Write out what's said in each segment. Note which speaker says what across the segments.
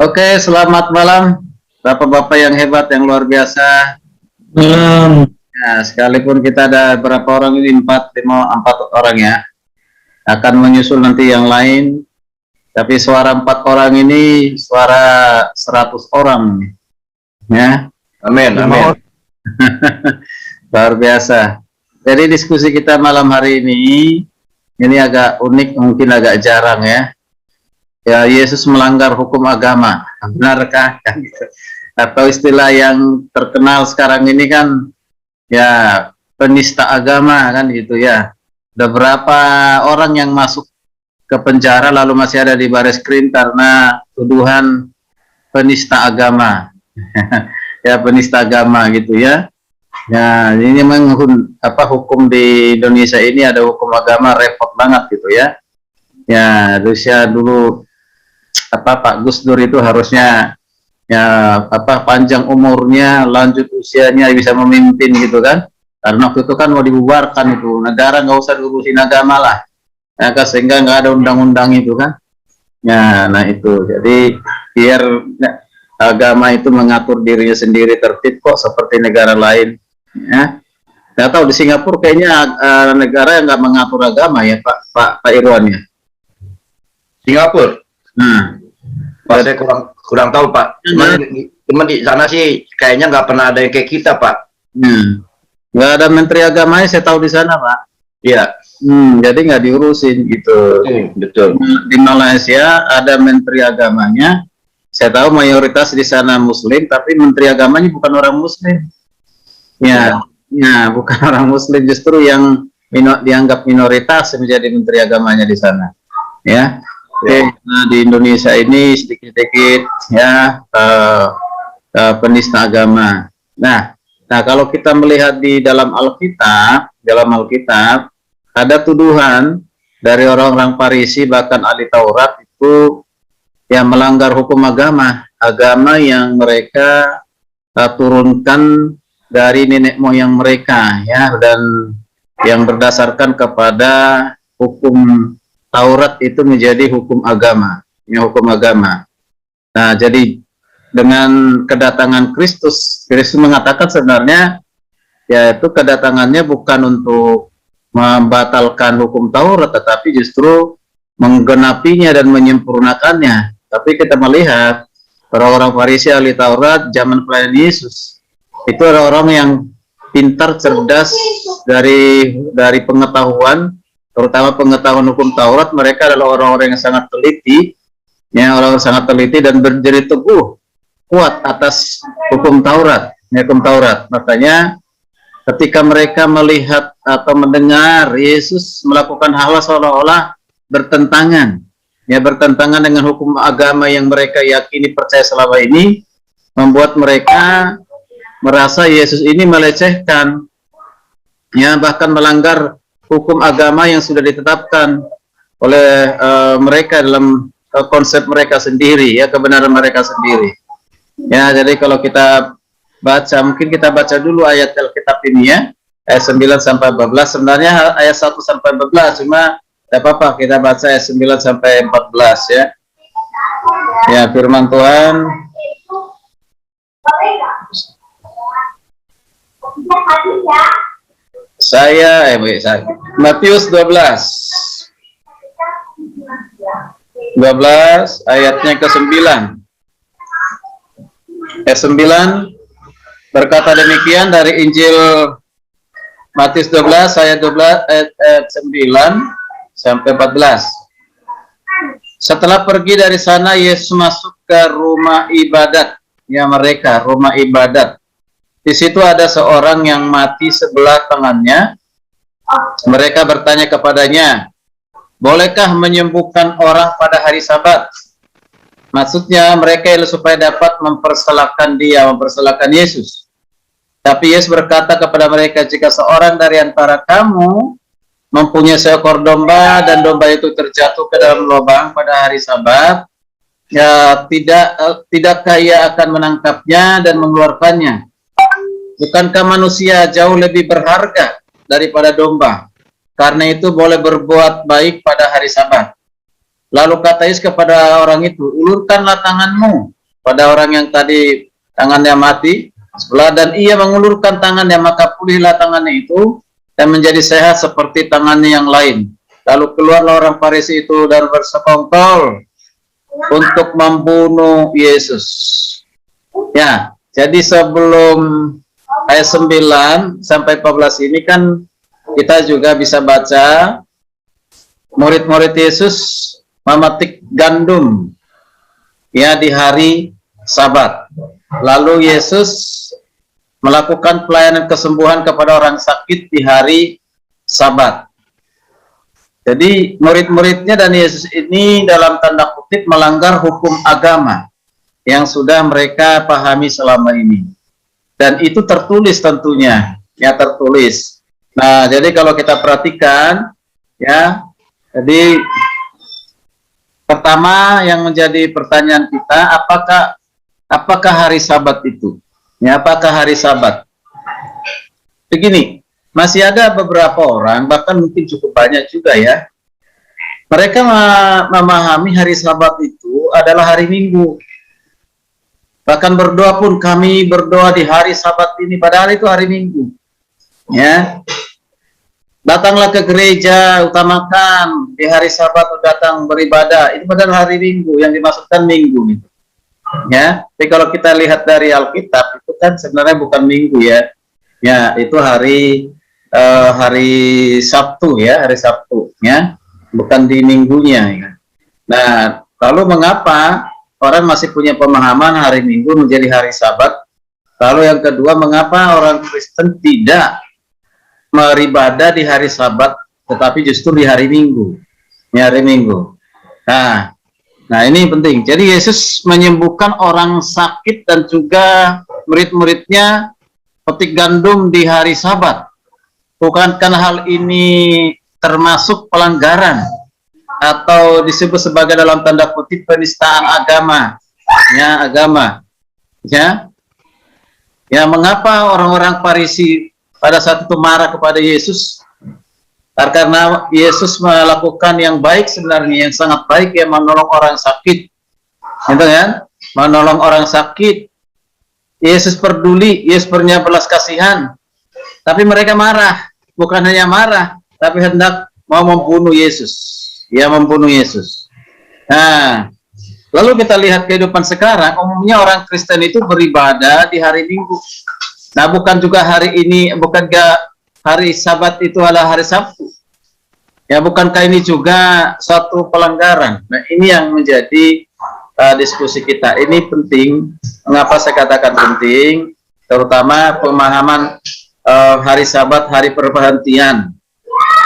Speaker 1: Oke, selamat malam, Bapak-Bapak yang hebat, yang luar biasa. Nah, sekalipun kita ada berapa orang ini, 4 orang ya, akan menyusul nanti yang lain. Tapi suara 4 orang ini suara 100 orang, ya.
Speaker 2: Amin, amin.
Speaker 1: Luar biasa. Jadi diskusi kita malam hari ini agak unik, mungkin agak jarang ya. Ya, Yesus melanggar hukum agama, benarkah? Atau istilah yang terkenal sekarang ini kan, ya penista agama kan gitu ya. Ada berapa orang yang masuk ke penjara lalu masih ada di baris krim karena tuduhan penista agama. Ya, penista agama gitu ya. Ya, ini memang hukum di Indonesia ini ada hukum agama repot banget gitu ya. Ya, Rusia dulu Pak Gus Dur itu harusnya ya panjang umurnya, lanjut usianya, bisa memimpin gitu kan. Karena waktu itu kan mau dibubarkan itu, negara nggak usah diurusin agama lah, ya, sehingga nggak ada undang-undang itu kan. Ya, nah itu jadi biar agama itu mengatur dirinya sendiri tertib kok seperti negara lain. Ya, nggak tahu di Singapura kayaknya negara yang nggak mengatur agama ya Pak Irwan ya.
Speaker 2: Singapura. Pak, saya kurang tahu Pak. Cuman di sana sih kayaknya nggak pernah ada yang kayak kita Pak.
Speaker 1: Nggak ada menteri agamanya, saya tahu di sana Pak.
Speaker 2: Iya.
Speaker 1: Jadi nggak diurusin gitu.
Speaker 2: Betul.
Speaker 1: Di Malaysia ada menteri agamanya. Saya tahu mayoritas di sana Muslim, tapi menteri agamanya bukan orang Muslim. Ya, bukan orang Muslim, justru yang dianggap minoritas menjadi menteri agamanya di sana. Ya. Nah, di Indonesia ini sedikit-sedikit ya penista agama. Nah, kalau kita melihat di dalam Alkitab ada tuduhan dari orang-orang Farisi bahkan ahli Taurat itu yang melanggar hukum agama yang mereka turunkan dari nenek moyang mereka ya, dan yang berdasarkan kepada hukum Taurat itu menjadi hukum agama, ya, hukum agama. Nah, jadi dengan kedatangan Kristus mengatakan sebenarnya yaitu kedatangannya bukan untuk membatalkan hukum Taurat, tetapi justru menggenapinya dan menyempurnakannya. Tapi kita melihat orang-orang Farisi ahli Taurat zaman pelayanan Yesus itu orang-orang yang pintar, cerdas dari pengetahuan, terutama pengetahuan hukum Taurat. Mereka adalah orang-orang yang sangat teliti, ya, orang sangat teliti dan berdiri teguh, kuat atas hukum Taurat, hukum Taurat. Makanya ketika mereka melihat atau mendengar Yesus melakukan hal seolah-olah bertentangan, ya, bertentangan dengan hukum agama yang mereka yakini percaya selama ini, membuat mereka merasa Yesus ini melecehkan, ya, bahkan melanggar hukum agama yang sudah ditetapkan oleh mereka dalam konsep mereka sendiri, ya, kebenaran mereka sendiri. Ya, jadi kalau kita baca, mungkin kita baca dulu ayat Alkitab ini ya, ayat 9 sampai 14. Sebenarnya ayat 1 sampai 14, cuma tidak apa-apa kita baca ayat 9 sampai 14 ya. Ya, firman Tuhan. Matius 12 ayatnya ke-9. Ayat 9 berkata demikian dari Injil Matius 12 ayat 9 sampai 14. Setelah pergi dari sana, Yesus masuk ke rumah ibadat, ya, mereka rumah ibadat. Di situ ada seorang yang mati sebelah tangannya. Mereka bertanya kepadanya, bolehkah menyembuhkan orang pada hari Sabat? Maksudnya mereka supaya dapat mempersalahkan Yesus. Tapi Yesus berkata kepada mereka, jika seorang dari antara kamu mempunyai seekor domba dan domba itu terjatuh ke dalam lubang pada hari Sabat, ya, tidakkah ia akan menangkapnya dan mengeluarkannya? Bukankah manusia jauh lebih berharga daripada domba? Karena itu boleh berbuat baik pada hari Sabat. Lalu kata Yesus kepada orang itu, ulurkanlah tanganmu. pada orang yang tadi tangannya mati sebelah, dan ia mengulurkan tangannya, maka pulihlah tangannya itu dan menjadi sehat seperti tangannya yang lain. Lalu keluarlah orang Farisi itu dan bersekongkol untuk membunuh Yesus. Ya, jadi sebelum ayat 9 sampai 14 ini kan kita juga bisa baca murid-murid Yesus memetik gandum ya di hari Sabat. Lalu Yesus melakukan pelayanan kesembuhan kepada orang sakit di hari Sabat. Jadi murid-muridnya dan Yesus ini dalam tanda kutip melanggar hukum agama yang sudah mereka pahami selama ini. Dan itu tertulis tentunya, ya tertulis. Nah, jadi kalau kita perhatikan, ya, jadi pertama yang menjadi pertanyaan kita, apakah hari Sabat itu? Ya, apakah hari Sabat? Begini, masih ada beberapa orang, bahkan mungkin cukup banyak juga ya, mereka memahami hari Sabat itu adalah hari Minggu. Bahkan berdoa pun, kami berdoa di hari Sabat ini, padahal itu hari Minggu. Ya, datanglah ke gereja, utamakan di hari Sabat datang beribadah. Itu padahal hari Minggu, yang dimaksudkan Minggu itu. Ya, tapi kalau kita lihat dari Alkitab itu kan sebenarnya bukan Minggu ya. Ya, itu hari Sabtu ya, hari Sabtu ya, bukan di minggunya ya. Nah, lalu mengapa orang masih punya pemahaman hari Minggu menjadi hari Sabat? Lalu yang kedua, mengapa orang Kristen tidak beribadah di hari Sabat tetapi justru di hari Minggu? Ya, hari Minggu. Nah, ini penting. Jadi Yesus menyembuhkan orang sakit dan juga murid-muridnya petik gandum di hari Sabat. Bukankah hal ini termasuk pelanggaran atau disebut sebagai dalam tanda kutip penistaan agama? Ya, mengapa orang-orang Farisi pada saat itu marah kepada Yesus? Karena Yesus melakukan yang baik sebenarnya, yang sangat baik, ya, menolong orang sakit, gitu kan? Menolong orang sakit. Yesus peduli, Yesus punya belas kasihan. Tapi mereka marah, bukan hanya marah, tapi hendak mau membunuh Yesus. Ya, membunuh Yesus. Nah, lalu kita lihat kehidupan sekarang, umumnya orang Kristen itu beribadah di hari Minggu. Nah, bukan juga hari ini, bukankah hari Sabat itu adalah hari Sabtu? Ya, bukankah ini juga suatu pelanggaran? Nah, ini yang menjadi diskusi kita. Ini penting. Mengapa saya katakan penting? Terutama pemahaman hari Sabat, hari perhentian.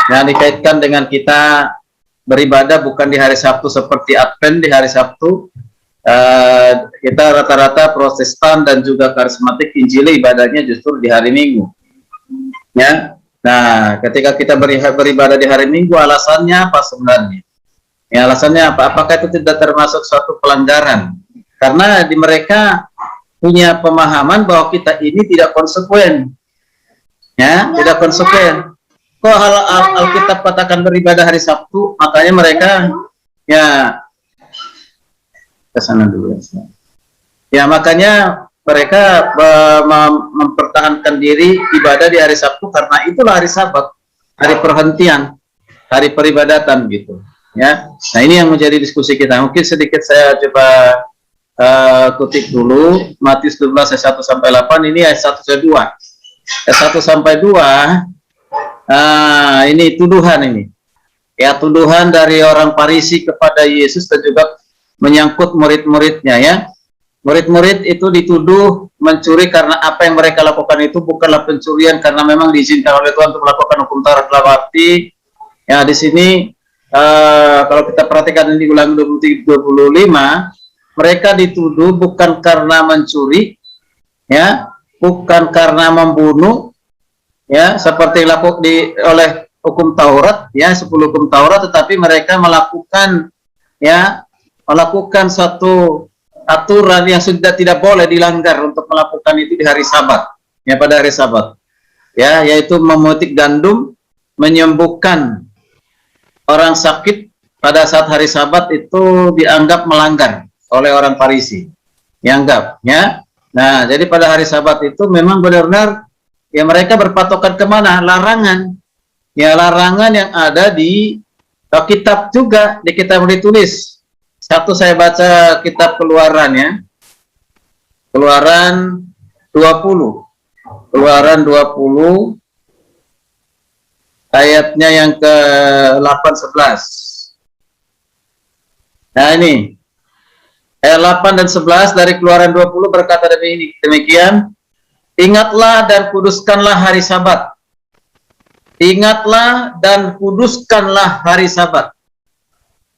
Speaker 1: Nah, dikaitkan dengan kita beribadah bukan di hari Sabtu seperti Advent di hari Sabtu. Kita rata-rata Protestan dan juga karismatik Injili ibadahnya justru di hari Minggu. Ya. Nah, ketika kita beribadah di hari Minggu, alasannya apa sebenarnya? Ya, alasannya apa? Apakah itu tidak termasuk suatu pelanggaran? Karena di mereka punya pemahaman bahwa kita ini tidak konsekuen. Ya, tidak konsekuen. Kok Alkitab katakan beribadah hari Sabtu, makanya mereka ya ke sana dulu. Ya, makanya mereka mempertahankan diri ibadah di hari Sabtu karena itulah hari Sabat, hari perhentian, hari peribadatan gitu. Ya, nah ini yang menjadi diskusi kita. Mungkin sedikit saya coba kutip dulu Matius 12 ayat 1 sampai 8. Ini ayat 1 sampai 2. Ayat 1 sampai 2. Ini tuduhan ini. Ya, tuduhan dari orang Farisi kepada Yesus dan juga menyangkut murid-muridnya ya. Murid-murid itu dituduh mencuri karena apa yang mereka lakukan itu bukanlah pencurian karena memang diizinkan oleh Tuhan untuk melakukan hukum Taurat. Dalam arti ya di sini kalau kita perhatikan di Ulangan 23:25, mereka dituduh bukan karena mencuri, ya, bukan karena membunuh, ya, seperti dilakukan oleh hukum Taurat, ya, 10 hukum Taurat, tetapi mereka melakukan, ya, melakukan suatu aturan yang sudah tidak boleh dilanggar untuk melakukan itu di hari Sabat, ya, pada hari Sabat, ya, yaitu memetik gandum, menyembuhkan orang sakit pada saat hari Sabat itu dianggap melanggar oleh orang Farisi. dianggap, ya. Nah, jadi pada hari Sabat itu memang benar-benar ya mereka berpatokan kemana? Larangan. Ya, larangan yang ada di kitab juga, di kitab yang ditulis. Satu saya baca kitab Keluaran ya. Keluaran 20. Keluaran 20 ayatnya yang ke-8-11. Nah, ini ayat 8 dan 11 dari Keluaran 20 berkata demikian, ingatlah dan kuduskanlah hari Sabat. Ingatlah dan kuduskanlah hari Sabat.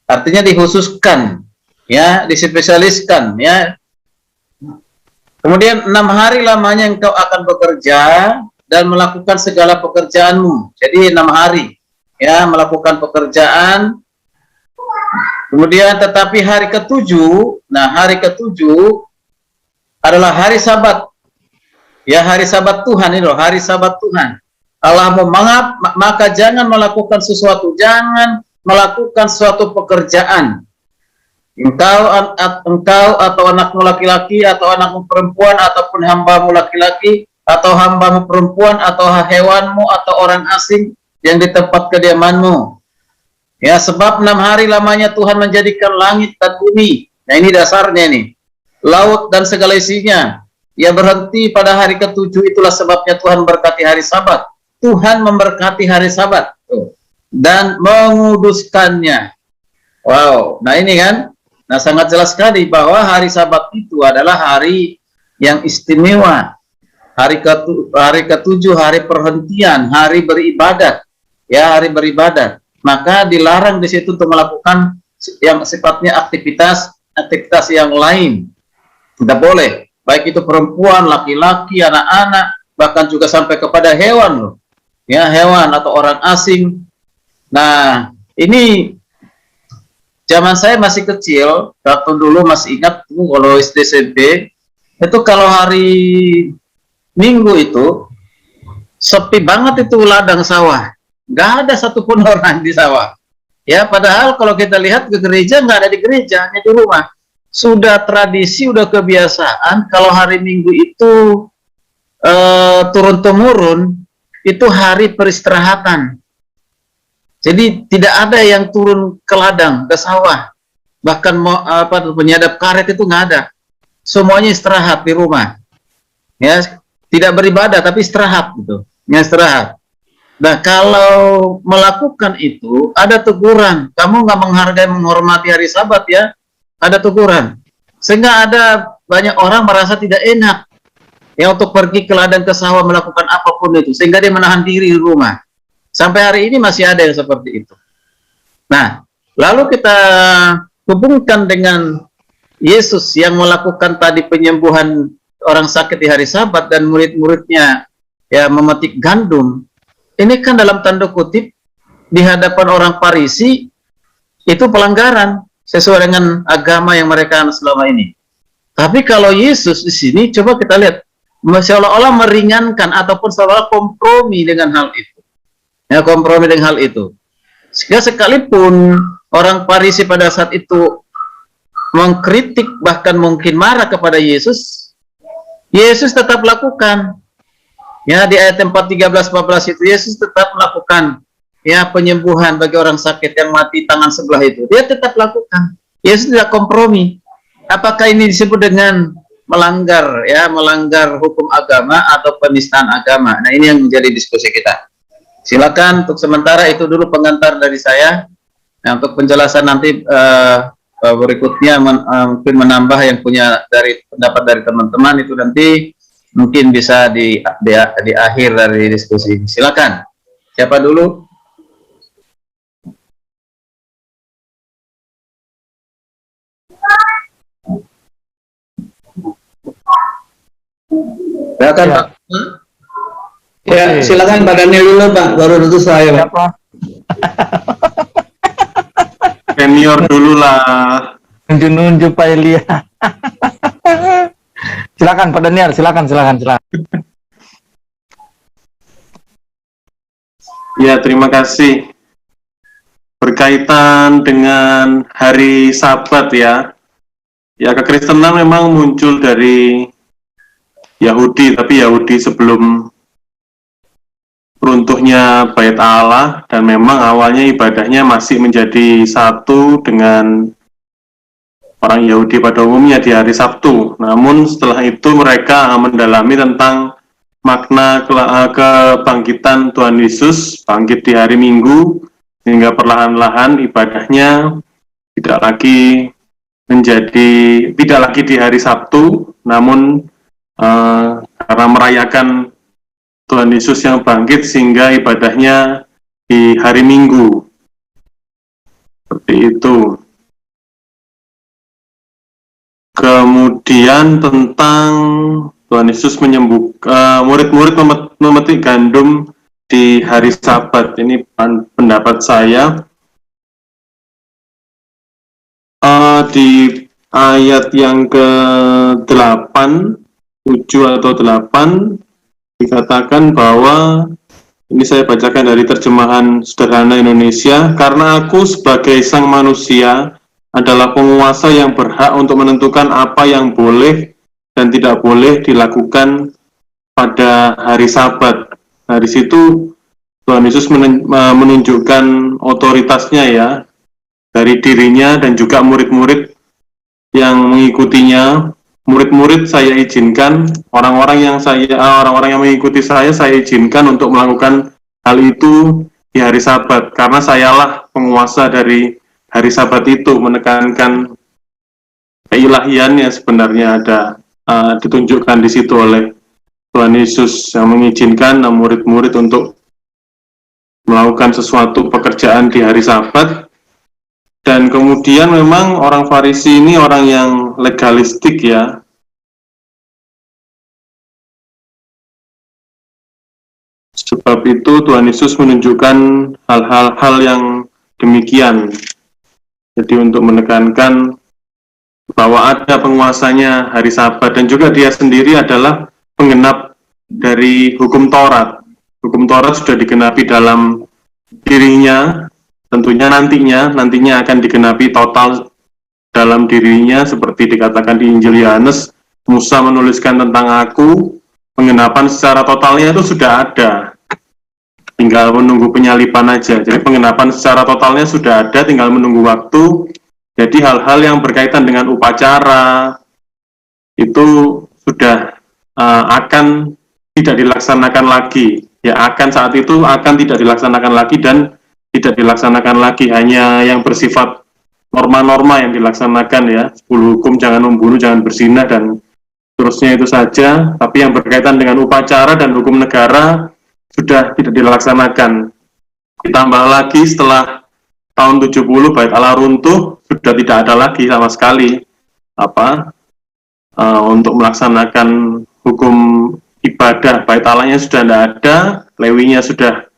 Speaker 1: Artinya dikhususkan, ya, dispesialiskan, ya. Kemudian 6 hari lamanya engkau akan bekerja dan melakukan segala pekerjaanmu. Jadi 6 hari, ya, melakukan pekerjaan. Kemudian tetapi hari ketujuh, nah hari ketujuh adalah hari Sabat. Ya, hari Sabat Tuhan ini loh, hari Sabat Tuhan. Allah mengap, maka jangan melakukan sesuatu, jangan melakukan suatu pekerjaan. Engkau atau anakmu laki-laki atau anakmu perempuan ataupun hambamu laki-laki atau hambamu perempuan atau hewanmu atau orang asing yang di tempat kediamanmu. Ya, sebab 6 hari lamanya Tuhan menjadikan langit dan bumi. Nah, ini dasarnya nih. Laut dan segala isinya. Ia berhenti pada hari ketujuh, itulah sebabnya Tuhan berkati hari Sabat. Tuhan memberkati hari Sabat dan menguduskannya. Wow, nah ini kan, nah sangat jelas sekali bahwa hari Sabat itu adalah hari yang istimewa. Hari ketujuh, hari perhentian, hari beribadat, ya, hari beribadat. Maka dilarang di situ untuk melakukan yang sifatnya aktivitas yang lain. Tidak boleh, baik itu perempuan, laki-laki, anak-anak, bahkan juga sampai kepada hewan loh. Ya, hewan atau orang asing. Nah, ini zaman saya masih kecil, waktu dulu masih ingat tuh kalau SD SMP, itu kalau hari Minggu itu sepi banget itu ladang sawah. Nggak ada satupun orang di sawah. Ya, padahal kalau kita lihat ke gereja, nggak ada di gereja, hanya di rumah. Sudah tradisi, udah kebiasaan kalau hari Minggu itu turun-temurun, itu hari peristirahatan. Jadi tidak ada yang turun ke ladang, ke sawah. Bahkan penyadap karet itu nggak ada. Semuanya istirahat di rumah. Ya, tidak beribadah tapi istirahat gitu. Ya, istirahat. Nah, kalau melakukan itu ada teguran. Kamu nggak menghargai, menghormati hari Sabat ya, ada teguran. Sehingga ada banyak orang merasa tidak enak ya untuk pergi ke ladang, ke sawah, melakukan apapun itu, sehingga dia menahan diri di rumah. Sampai hari ini masih ada yang seperti itu. Nah, lalu kita hubungkan dengan Yesus yang melakukan tadi penyembuhan orang sakit di hari Sabat dan murid-muridnya ya memetik gandum. Ini kan dalam tanda kutip di hadapan orang Farisi itu pelanggaran sesuai dengan agama yang mereka selama ini. Tapi kalau Yesus di sini coba kita lihat, seolah-olah meringankan ataupun seolah-olah kompromi dengan hal itu. Ya, kompromi dengan hal itu. Sehingga sekalipun orang Farisi pada saat itu mengkritik, bahkan mungkin marah kepada Yesus, Yesus tetap lakukan. Ya, di ayat 4:13-14 itu Yesus tetap melakukan ya penyembuhan bagi orang sakit yang mati tangan sebelah itu. Dia tetap lakukan. Yesus tidak kompromi. Apakah ini disebut dengan melanggar hukum agama atau penistaan agama? Nah, ini yang menjadi diskusi kita. Silakan, untuk sementara itu dulu pengantar dari saya. Nah, untuk penjelasan nanti berikutnya mungkin menambah yang punya dari pendapat dari teman-teman itu nanti mungkin bisa di akhir dari diskusi. Silakan. Siapa dulu? Silakan, ya. Pak.
Speaker 3: Ya, silakan Pak Daniel dulu, Pak. Baru itu saya, Pak.
Speaker 4: Senior dulu lah.
Speaker 3: Nunjuk Pak Elia. Silakan Pak Daniel, silakan.
Speaker 4: Ya, terima kasih. Berkaitan dengan hari Sabat ya, ya kekristenan memang muncul dari Yahudi, tapi Yahudi sebelum runtuhnya Bait Allah, dan memang awalnya ibadahnya masih menjadi satu dengan orang Yahudi pada umumnya di hari Sabtu. Namun setelah itu mereka mendalami tentang makna kebangkitan Tuhan Yesus, bangkit di hari Minggu, sehingga perlahan-lahan ibadahnya tidak lagi di hari Sabtu, namun karena merayakan Tuhan Yesus yang bangkit sehingga ibadahnya di hari Minggu. Seperti itu. Kemudian tentang Tuhan Yesus menyembuhkan murid-murid memetik gandum di hari Sabat. Ini pendapat saya. Di ayat yang ke-8, 7 atau 8, dikatakan bahwa, ini saya bacakan dari terjemahan sederhana Indonesia, karena aku sebagai sang manusia adalah penguasa yang berhak untuk menentukan apa yang boleh dan tidak boleh dilakukan pada hari Sabat. Nah, di situ Tuhan Yesus menunjukkan otoritasnya ya, dari dirinya dan juga murid-murid yang mengikutinya. Murid-murid saya izinkan, orang-orang yang mengikuti saya izinkan untuk melakukan hal itu di hari Sabat, karena sayalah penguasa dari hari Sabat itu, menekankan keilahiannya sebenarnya ada ditunjukkan di situ oleh Tuhan Yesus yang mengizinkan murid-murid untuk melakukan sesuatu pekerjaan di hari Sabat. Dan kemudian memang orang Farisi ini orang yang legalistik ya. Sebab itu Tuhan Yesus menunjukkan hal-hal yang demikian. Jadi untuk menekankan bahwa ada penguasanya hari Sabat, dan juga dia sendiri adalah penggenap dari hukum Taurat. Hukum Taurat sudah digenapi dalam dirinya. Tentunya nantinya akan digenapi total dalam dirinya, seperti dikatakan di Injil Yohanes, Musa menuliskan tentang aku, penggenapan secara totalnya itu sudah ada, tinggal menunggu penyalipan aja. Jadi penggenapan secara totalnya sudah ada, tinggal menunggu waktu. Jadi hal-hal yang berkaitan dengan upacara itu sudah akan tidak dilaksanakan lagi. Ya, saat itu akan tidak dilaksanakan lagi, dan tidak dilaksanakan lagi, hanya yang bersifat norma-norma yang dilaksanakan ya, 10 hukum, jangan membunuh, jangan berzina, dan seterusnya itu saja. Tapi yang berkaitan dengan upacara dan hukum negara sudah tidak dilaksanakan. Ditambah lagi setelah tahun 70 Bait Allah runtuh, sudah tidak ada lagi sama sekali untuk melaksanakan hukum ibadah. Bait Allahnya sudah tidak ada, Lewinya sudah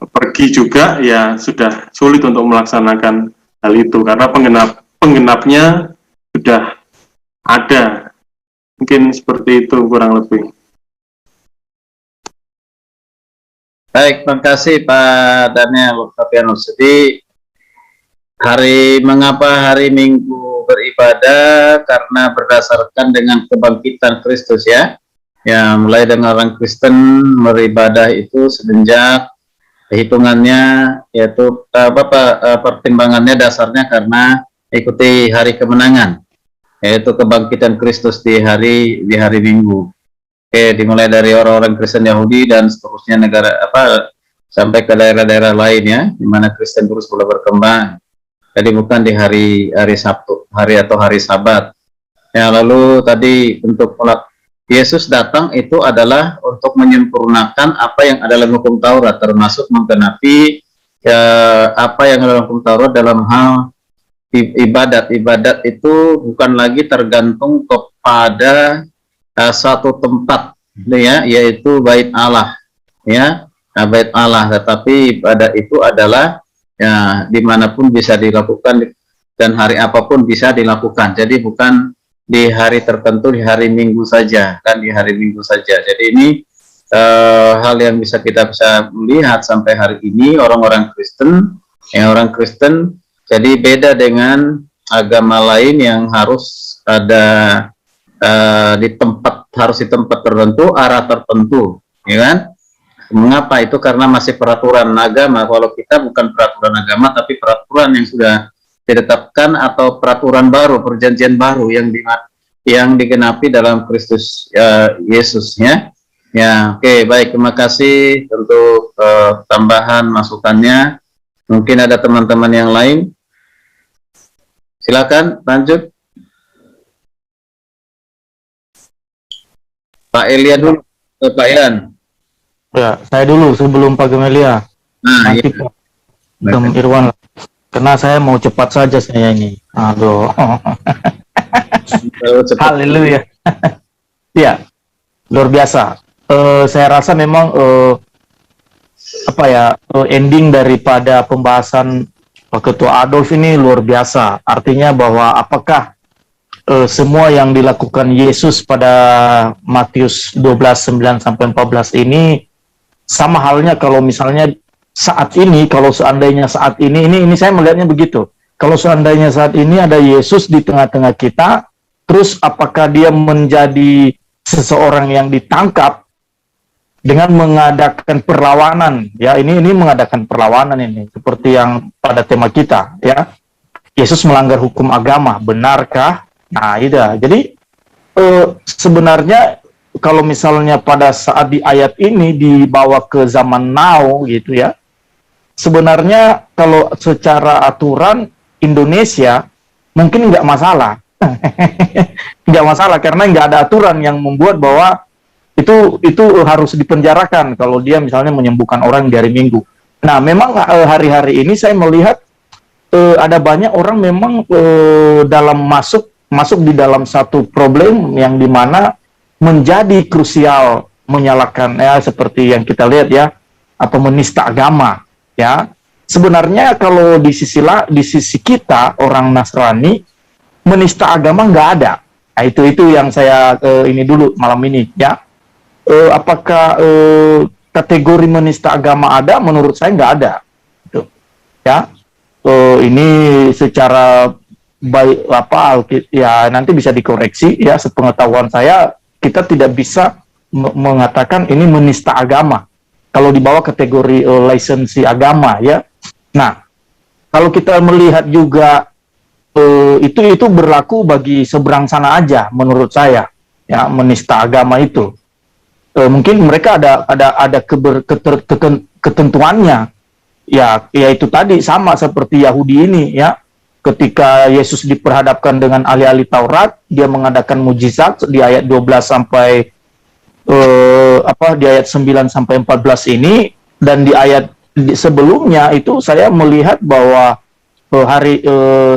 Speaker 4: pergi juga, ya sudah sulit untuk melaksanakan hal itu karena penggenapnya sudah ada. Mungkin seperti itu kurang lebih.
Speaker 1: Baik, terima kasih Pak Daniel Octavianus. Jadi mengapa hari Minggu beribadah? Karena berdasarkan dengan kebangkitan Kristus ya. Ya, mulai dengan orang Kristen beribadah itu semenjak hitungannya, yaitu pertimbangannya dasarnya karena ikuti hari kemenangan, yaitu kebangkitan Kristus di hari Minggu. Oke, dimulai dari orang-orang Kristen Yahudi dan seterusnya sampai ke daerah-daerah lainnya di mana Kristen terus boleh berkembang. Jadi bukan di hari Sabtu, hari Sabat. Ya, lalu tadi untuk Yesus datang itu adalah untuk menyempurnakan apa yang ada dalam hukum Taurat, termasuk menggenapi apa yang ada dalam hukum Taurat dalam hal ibadat. Ibadat itu bukan lagi tergantung kepada suatu tempat, ya, yaitu Bait Allah, ya, Bait Allah. Tetapi ibadat itu adalah ya dimanapun bisa dilakukan dan hari apapun bisa dilakukan. Jadi bukan di hari tertentu, di hari Minggu saja, kan di hari Minggu saja. Jadi ini hal yang kita bisa melihat sampai hari ini orang-orang Kristen, orang Kristen jadi beda dengan agama lain yang harus ada harus di tempat tertentu, arah tertentu, ya kan? Mengapa itu? Karena masih peraturan agama. Kalau kita bukan peraturan agama, tapi peraturan yang sudah ditetapkan atau peraturan baru, perjanjian baru yang digenapi dalam Kristus Yesus, ya. Ya, oke, baik. Terima kasih untuk tambahan masukannya. Mungkin ada teman-teman yang lain. Silakan lanjut. Pak Elia dulu, Pak Ian.
Speaker 5: Ya, saya dulu sebelum Pak Gemelia.
Speaker 1: Nah,
Speaker 5: Nanti
Speaker 1: iya.
Speaker 5: Pak Irwan. Karena saya mau cepat saja saya ini. Aduh.
Speaker 1: Kalau cepat.
Speaker 5: Haleluya. Ya, luar biasa. Saya rasa memang ending daripada pembahasan Pak Ketua Adolf ini luar biasa. Artinya bahwa apakah semua yang dilakukan Yesus pada Matius 12:9-14 ini sama halnya kalau misalnya saat ini, kalau seandainya saat ini saya melihatnya begitu. Kalau seandainya saat ini ada Yesus di tengah-tengah kita, terus apakah dia menjadi seseorang yang ditangkap dengan mengadakan perlawanan? Ya, ini mengadakan perlawanan ini seperti yang pada tema kita, ya. Yesus melanggar hukum agama, benarkah? Nah, itu. Jadi sebenarnya kalau misalnya pada saat di ayat ini dibawa ke zaman now gitu ya, sebenarnya kalau secara aturan Indonesia mungkin nggak masalah. Nggak masalah karena nggak ada aturan yang membuat bahwa itu harus dipenjarakan kalau dia misalnya menyembuhkan orang di hari Minggu. Nah, memang hari-hari ini saya melihat ada banyak orang memang dalam masuk di dalam satu problem yang dimana menjadi krusial menyalahkan, ya, seperti yang kita lihat, ya, atau menista agama, ya. Sebenarnya kalau di sisi kita orang Nasrani menista agama nggak ada. Nah, itu yang saya ini dulu malam ini, ya. Apakah kategori menista agama ada? Menurut saya nggak ada, gitu. Ya. Ini secara baik ya nanti bisa dikoreksi, ya. Sepengetahuan saya kita tidak bisa mengatakan ini menista agama kalau dibawa kategori lisensi agama, ya. Nah, kalau kita melihat juga itu berlaku bagi seberang sana aja menurut saya, ya, menista agama itu. Mungkin mereka ada ketentuannya, ya itu tadi sama seperti Yahudi ini, ya. Ketika Yesus diperhadapkan dengan ahli-ahli Taurat, dia mengadakan mujizat di ayat 12 sampai di ayat 9 sampai 14 ini, dan di ayat sebelumnya itu saya melihat bahwa hari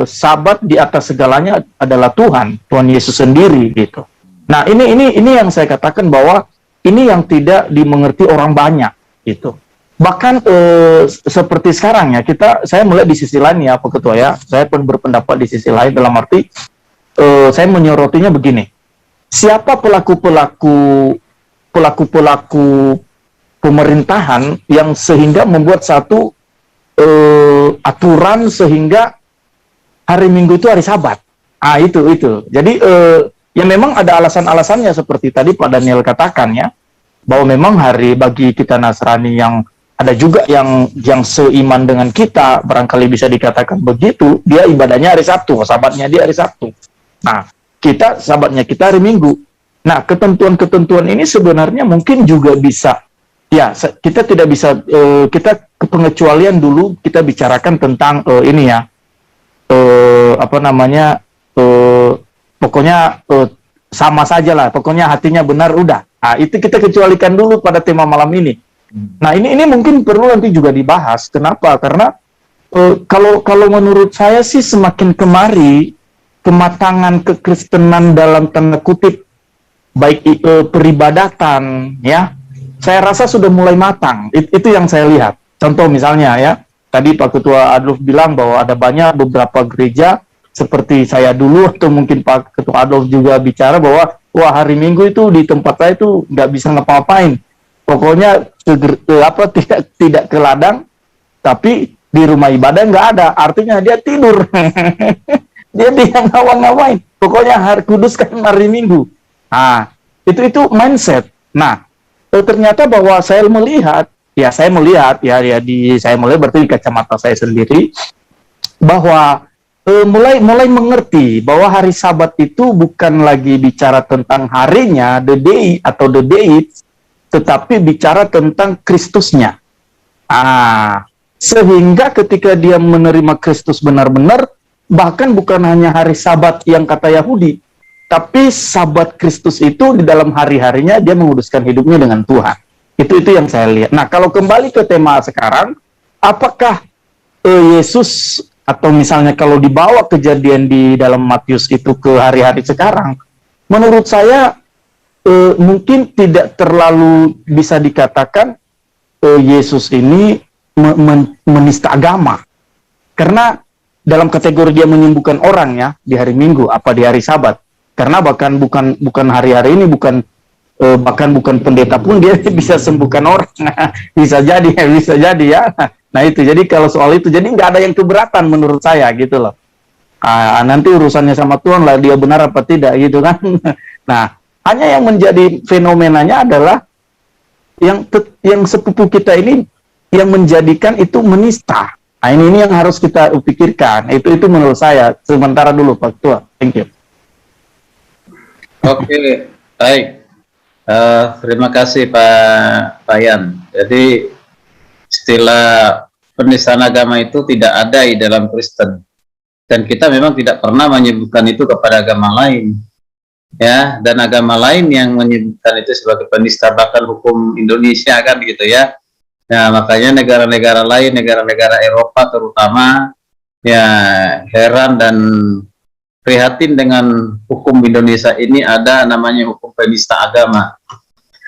Speaker 5: Sabat di atas segalanya adalah Tuhan Yesus sendiri, gitu. Nah, ini yang saya katakan bahwa ini yang tidak dimengerti orang banyak, gitu. Bahkan seperti sekarang, ya, saya melihat di sisi lain, ya, Pak Ketua, ya, saya pun berpendapat di sisi lain dalam arti saya menyorotinya begini. Siapa pelaku-pelaku pemerintahan yang sehingga membuat satu aturan sehingga hari Minggu itu hari Sabat? Ah, itu. Jadi ya memang ada alasan-alasannya seperti tadi Pak Daniel katakan, ya, bahwa memang hari bagi kita Nasrani yang ada juga yang seiman dengan kita, barangkali bisa dikatakan begitu, dia ibadahnya hari Sabtu, Sabatnya dia hari Sabtu. Nah, Sabatnya kita hari Minggu. Nah, ketentuan-ketentuan ini sebenarnya mungkin juga bisa, ya, kita tidak bisa, kita pengecualian dulu kita bicarakan tentang ini, ya, pokoknya sama saja lah, pokoknya hatinya benar, udah. Nah, itu kita kecualikan dulu pada tema malam ini. Nah, ini mungkin perlu nanti juga dibahas. Kenapa? Karena kalau menurut saya sih semakin kemari kematangan kekristenan dalam tanda kutip baik peribadatan, ya, saya rasa sudah mulai matang. Itu yang saya lihat. Contoh misalnya, ya, tadi Pak Ketua Adolf bilang bahwa ada banyak beberapa gereja seperti saya dulu, atau mungkin Pak Ketua Adolf juga bicara bahwa wah, hari Minggu itu di tempat saya itu nggak bisa ngapa-ngapain. Pokoknya tidak ke ladang, tapi di rumah ibadah nggak ada. Artinya dia tidur. dia yang ngawang-ngawain. Pokoknya hari kudus kan hari Minggu. Nah, itu mindset. Nah, ternyata bahwa saya melihat saya melihat berarti di kacamata saya sendiri bahwa mulai mengerti bahwa hari Sabat itu bukan lagi bicara tentang harinya, the day atau the dates, tetapi bicara tentang Kristusnya. Sehingga ketika dia menerima Kristus benar-benar, bahkan bukan hanya hari Sabat yang kata Yahudi, tapi Sabat Kristus itu di dalam hari-harinya dia menguduskan hidupnya dengan Tuhan. Itu yang saya lihat. Nah, kalau kembali ke tema sekarang, apakah Yesus atau misalnya kalau dibawa kejadian di dalam Matius itu ke hari-hari sekarang, menurut saya mungkin tidak terlalu bisa dikatakan Yesus ini menista agama, karena dalam kategori dia menyembuhkan orang ya di hari Minggu apa di hari Sabat, karena bahkan bukan hari-hari ini bahkan bukan pendeta pun dia bisa sembuhkan orang. bisa jadi ya. Nah itu, jadi kalau soal itu, jadi nggak ada yang keberatan menurut saya gitu loh. Nanti urusannya sama Tuhan lah, dia benar apa tidak gitu kan. Nah, hanya yang menjadi fenomenanya adalah yang sepupu kita ini yang menjadikan itu menista. Nah ini yang harus kita pikirkan. Itu menurut saya. Sementara dulu Pak Ketua. Thank you.
Speaker 1: Oke, baik. Terima kasih Pak Yan. Jadi istilah penistaan agama itu tidak ada di dalam Kristen, dan kita memang tidak pernah menyebutkan itu kepada agama lain, ya. Dan agama lain yang menyebutkan itu sebagai penista, bahkan hukum Indonesia kan gitu ya. Nah makanya negara-negara lain, negara-negara Eropa terutama, ya heran dan prihatin dengan hukum Indonesia ini ada namanya hukum penista agama,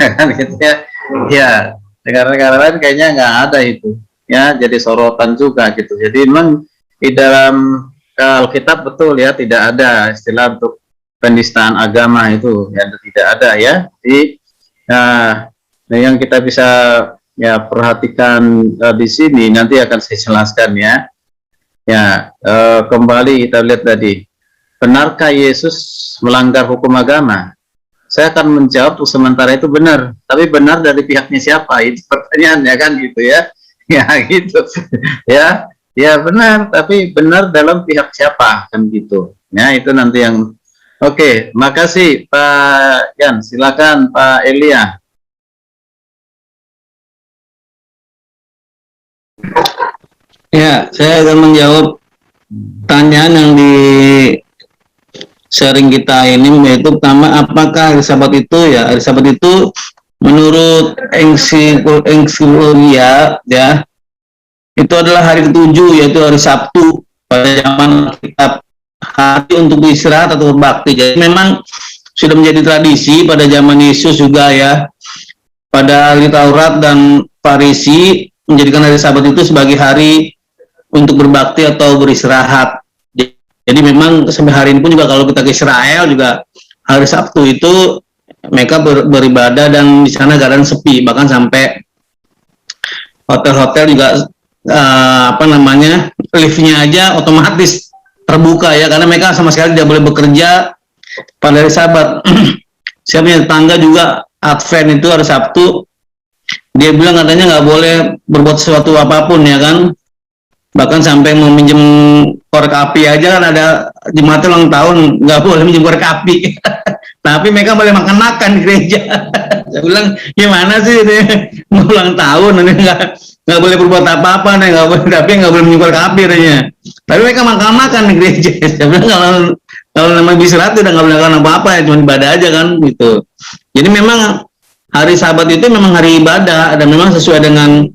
Speaker 1: kan gitu ya. Ya. Negara-negara lain kayaknya nggak ada itu, ya, jadi sorotan juga gitu. Jadi memang di dalam Alkitab betul ya, tidak ada istilah untuk penistaan agama itu, ya, tidak ada ya. Jadi yang kita bisa ya perhatikan di sini nanti akan saya jelaskan ya. Ya, kembali kita lihat tadi, benarkah Yesus melanggar hukum agama? Saya akan menjawab sementara itu benar, tapi benar dari pihaknya siapa? Itu pertanyaannya kan gitu ya. Ya gitu. Ya benar, tapi benar dalam pihak siapa kan gitu. Ya itu nanti yang oke, makasih Pak Yan, silakan Pak Elia.
Speaker 3: Ya, saya akan menjawab pertanyaan yang di sharing kita ini, yaitu pertama, apakah hari Sabat itu ya, hari Sabat itu menurut ensiklopedia ya, itu adalah hari ketujuh, yaitu hari Sabtu pada zaman kitab, hari untuk beristirahat atau berbakti. Jadi memang sudah menjadi tradisi pada zaman Yesus juga ya, pada ahli Taurat dan Farisi menjadikan hari Sabat itu sebagai hari untuk berbakti atau beristirahat. Jadi memang sampai hari ini pun juga kalau kita ke Israel juga hari Sabtu itu mereka beribadah dan di sana keadaan sepi, bahkan sampai hotel-hotel juga liftnya aja otomatis terbuka ya, karena mereka sama sekali tidak boleh bekerja pada hari Sabat. Saya punya tetangga juga Advent itu hari Sabtu, dia bilang katanya nggak boleh berbuat sesuatu apapun ya kan, bahkan sampai mau minjem korek api aja kan, ada jemaat ulang tahun nggak boleh minjem korek api. Tapi mereka boleh makan-makan di gereja. Saya bilang gimana sih ini mau ulang tahun, nanti nggak boleh berbuat apa-apa nih, nggak boleh, tapi nggak boleh minjem korek api katanya. Tapi mereka makan-makan di gereja. Saya bilang kalau namanya beristirahat udah nggak boleh lakukan apa-apa ya, cuma ibadah aja kan gitu. Jadi memang hari Sabat itu memang hari ibadah dan memang sesuai dengan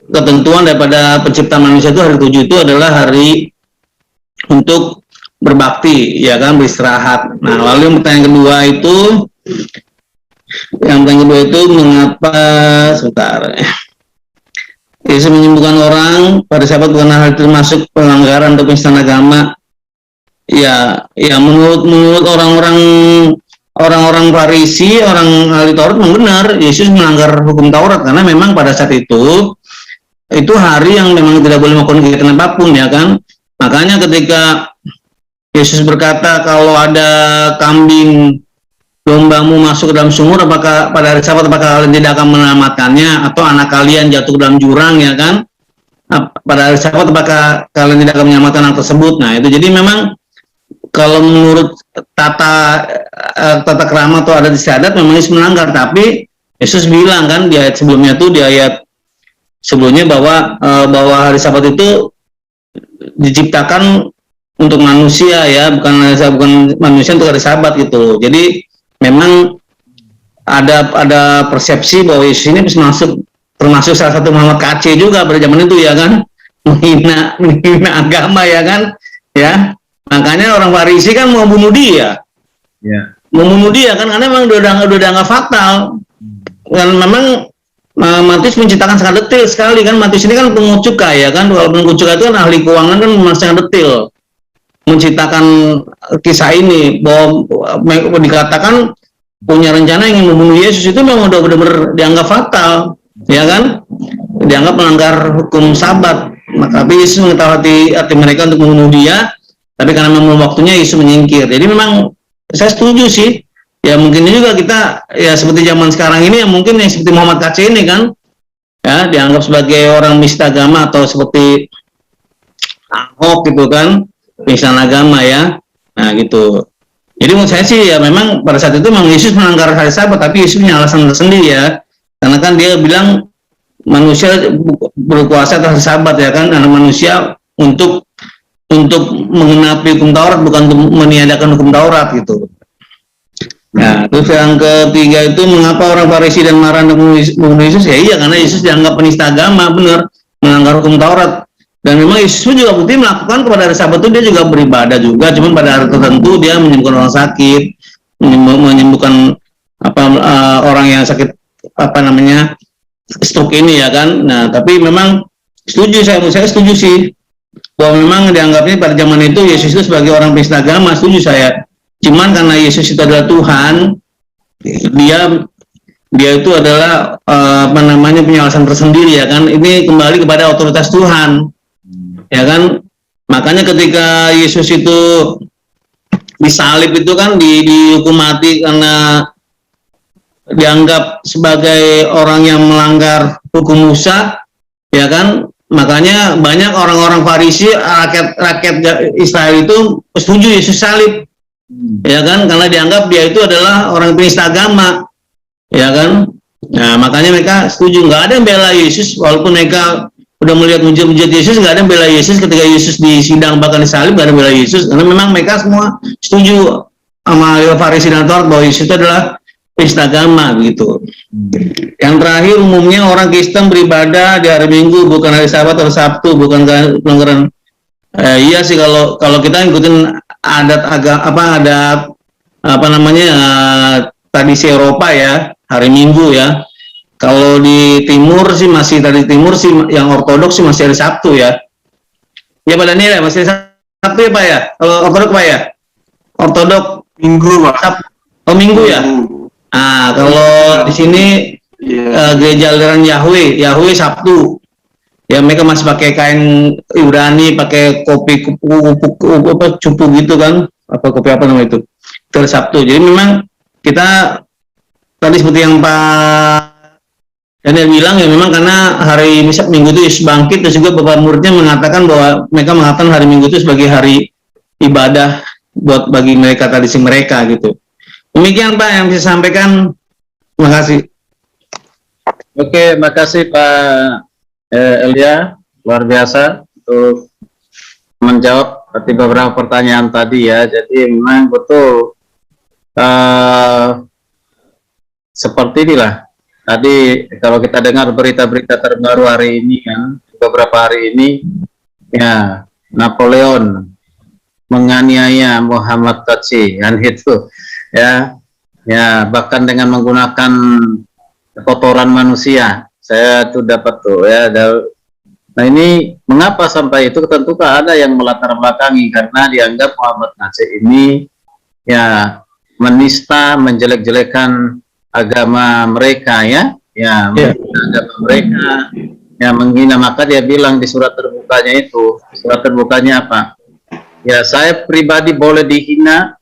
Speaker 3: ketentuan daripada penciptaan manusia itu hari 7 itu adalah hari untuk berbakti ya kan, beristirahat. Nah lalu yang pertanyaan kedua itu mengapa Yesus menyembuhkan orang pada Sabat bukan hal termasuk pelanggaran atau penistaan agama? Ya menurut orang-orang Farisi, orang ahli Taurat memang benar Yesus melanggar hukum Taurat, karena memang pada saat itu hari yang memang tidak boleh melakukan kegiatan apapun ya kan. Makanya ketika Yesus berkata, kalau ada kambing dombamu masuk ke dalam sumur, apakah pada hari Sabat apakah kalian tidak akan menyelamatkannya, atau anak kalian jatuh ke dalam jurang, ya kan? Pada hari Sabat apakah kalian tidak akan menyelamatkan anak tersebut? Nah, itu jadi memang kalau menurut tata krama atau adat istiadat memang Yesus melanggar, tapi Yesus bilang kan di ayat sebelumnya tuh, di ayat sebelumnya bahwa hari Sabat itu diciptakan untuk manusia, ya, bukan manusia untuk hari Sabat gitu. Jadi memang ada persepsi bahwa Yesus ini termasuk salah satu Muhammad KC juga pada zaman itu, ya kan, menghina agama, ya kan, ya. Makanya orang Farisi kan mau bunuh dia, membunuh dia kan, karena memang udah dianggap fatal. Dan memang Matius menceritakan sangat detail sekali kan. Matius ini kan pungut cukai, ya kan, walaupun pungut cukai itu kan ahli keuangan, kan memang sangat detail menceritakan kisah ini, bahwa dikatakan punya rencana ingin membunuh Yesus itu memang udah benar-benar dianggap fatal, ya kan, dianggap melanggar hukum Sabat. Tapi Yesus mengetahui hati mereka untuk membunuh dia, tapi karena memang waktunya Yesus menyingkir. Jadi memang saya setuju sih, ya mungkin juga kita ya seperti zaman sekarang ini, ya mungkin yang seperti Muhammad KC ini kan, ya dianggap sebagai orang penista agama, atau seperti Ahok gitu kan, penistaan agama, ya. Nah gitu. Jadi menurut saya sih ya memang pada saat itu memang Yesus melanggar hari Sabat, tapi Yesus punya alasan tersendiri, ya. Karena kan dia bilang manusia berkuasa atas Sabat, ya kan, karena manusia untuk menggenapi hukum Taurat, bukan untuk meniadakan hukum Taurat gitu. Nah, terus yang ketiga itu, mengapa orang Farisi dan marah membunuh Yesus? Ya iya, karena Yesus dianggap penista agama, benar, melanggar hukum Taurat. Dan memang Yesus juga bukti melakukan kepada hari Sabat itu dia juga beribadah juga, cuman pada hari tertentu dia menyembuhkan orang sakit, menyembuhkan orang yang sakit stroke ini, ya kan. Nah, tapi memang saya setuju sih bahwa memang dianggapnya pada zaman itu Yesus itu sebagai orang penista agama, setuju saya. Cuman karena Yesus itu adalah Tuhan, dia itu adalah punya alasan tersendiri, ya kan. Ini kembali kepada otoritas Tuhan, ya kan. Makanya ketika Yesus itu disalib itu kan dihukum mati karena dianggap sebagai orang yang melanggar hukum Musa, ya kan. Makanya banyak orang-orang Farisi, rakyat Israel itu setuju Yesus salib, ya kan, karena dianggap dia itu adalah orang penista agama, ya kan. Nah, makanya mereka setuju. Nggak ada yang bela Yesus, walaupun mereka udah melihat mujizat Yesus, nggak ada yang bela Yesus ketika Yesus disidang bahkan disalib, nggak ada yang bela Yesus, karena memang mereka semua setuju sama Farisi dan Taurat bahwa Yesus itu adalah penista agama gitu. Yang terakhir, umumnya orang Kristen beribadah di hari Minggu, bukan hari Sabat atau Sabtu, bukan pelanggaran. Iya sih, kalau kita ngikutin adat tradisi Eropa, ya, hari Minggu, ya. Kalau di timur sih masih, dari timur sih yang ortodoks sih masih hari Sabtu, ya. Ya pada nih, ya, masih Sabtu, ya Pak, ya. Kalau ortodoks, Pak, ya. Ortodoks
Speaker 4: Minggu, Pak.
Speaker 3: Oh, Minggu, ya. Nah, kalau di sini gereja aliran Yahweh Sabtu. Ya mereka masih pakai kain Ibrani, pakai kopi cupu gitu kan, kopi apa namanya itu, hari Sabtu. Jadi memang kita tadi seperti yang Pak Daniel bilang, ya memang karena hari Minggu itu Yesus bangkit, dan juga beberapa muridnya mengatakan bahwa mereka mengatakan hari Minggu itu sebagai hari ibadah bagi mereka, tradisi mereka gitu. Demikian Pak yang bisa sampaikan. Terima kasih.
Speaker 1: Oke, makasih Pak Elia, luar biasa untuk menjawab beberapa pertanyaan tadi, ya. Jadi memang betul seperti inilah. Tadi kalau kita dengar berita-berita terbaru hari ini kan, beberapa hari ini, ya, Napoleon menganiaya Muhammad KC, kan itu, ya, bahkan dengan menggunakan kotoran manusia. Saya tuh dapat tuh, ya. Nah ini mengapa sampai itu? Tentu ada yang melatar belakangi, karena dianggap Muhammad KC ini, ya, menista, menjelek-jelekan agama mereka, ya, agama mereka, ya, menghina. Maka dia bilang di surat terbukanya itu, surat terbukanya apa? Ya, saya pribadi boleh dihina,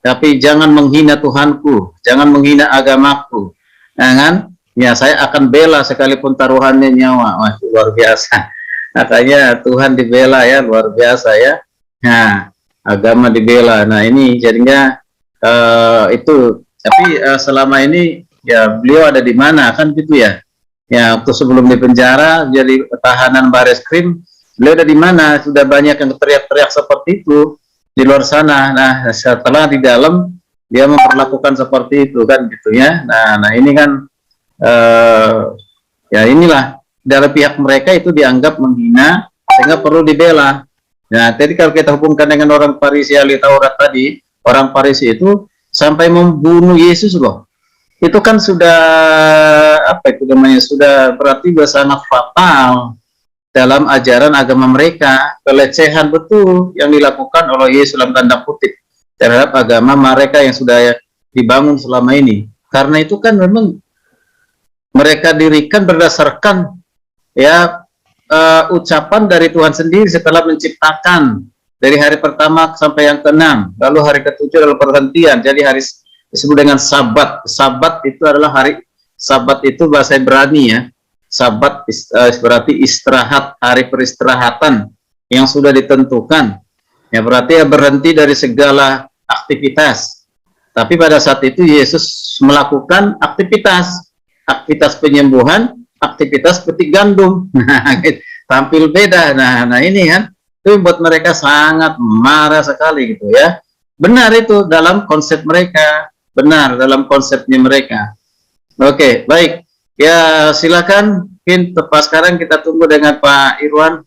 Speaker 1: tapi jangan menghina Tuhanku, jangan menghina agamaku. Nah, kan? Ya, saya akan bela sekalipun taruhannya nyawa. Wah, luar biasa. Katanya Tuhan dibela ya, luar biasa ya. Nah, agama dibela. Nah, ini jadinya itu. Tapi selama ini ya beliau ada di mana kan gitu ya. Ya, waktu sebelum di penjara jadi tahanan Bareskrim, beliau ada di mana? Sudah banyak yang teriak-teriak seperti itu di luar sana. Nah, setelah di dalam dia memperlakukan seperti itu kan gitu ya. Nah ini kan ya inilah dari pihak mereka itu dianggap menghina sehingga perlu dibela. Nah, jadi kalau kita hubungkan dengan orang Farisi ahli Taurat tadi, orang Farisi itu sampai membunuh Yesus loh. Itu kan sudah apa itu namanya, sudah berarti sudah sangat fatal dalam ajaran agama mereka, pelecehan betul yang dilakukan oleh Yesus dalam tanda kutip terhadap agama mereka yang sudah dibangun selama ini. Karena itu kan memang mereka dirikan berdasarkan ya ucapan dari Tuhan sendiri setelah menciptakan dari hari pertama sampai yang ke-6, lalu hari ke-7 adalah perhentian. Jadi hari disebut dengan Sabat. Sabat itu adalah hari, Sabat itu bahasa Ibrani ya. Sabat berarti istirahat, hari peristirahatan yang sudah ditentukan. Ya berarti ya berhenti dari segala aktivitas. Tapi pada saat itu Yesus melakukan aktivitas penyembuhan, aktivitas petik gandum. Tampil beda. Nah ini kan itu buat mereka sangat marah sekali gitu ya. Benar itu dalam konsep mereka. Benar dalam konsepnya mereka. Oke, baik. Ya, silakan. Mungkin tepat sekarang kita tunggu dengan Pak Irwan.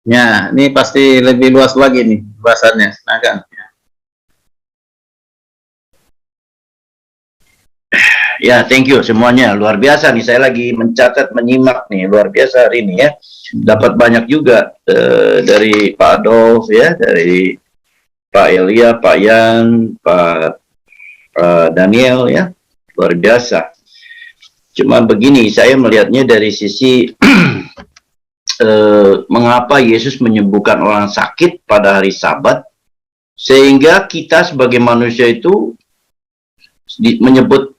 Speaker 1: Ya, ini pasti lebih luas lagi nih bahasannya. Silakan.
Speaker 2: Ya, thank you semuanya. Luar biasa nih, saya lagi mencatat, menyimak nih. Luar biasa hari ini ya. Dapat banyak juga dari Pak Adolf ya, dari Pak Elia, Pak Yan, Pak Daniel ya. Luar biasa. Cuma begini, saya melihatnya dari sisi mengapa Yesus menyembuhkan orang sakit pada hari Sabat, sehingga kita sebagai manusia itu menyebut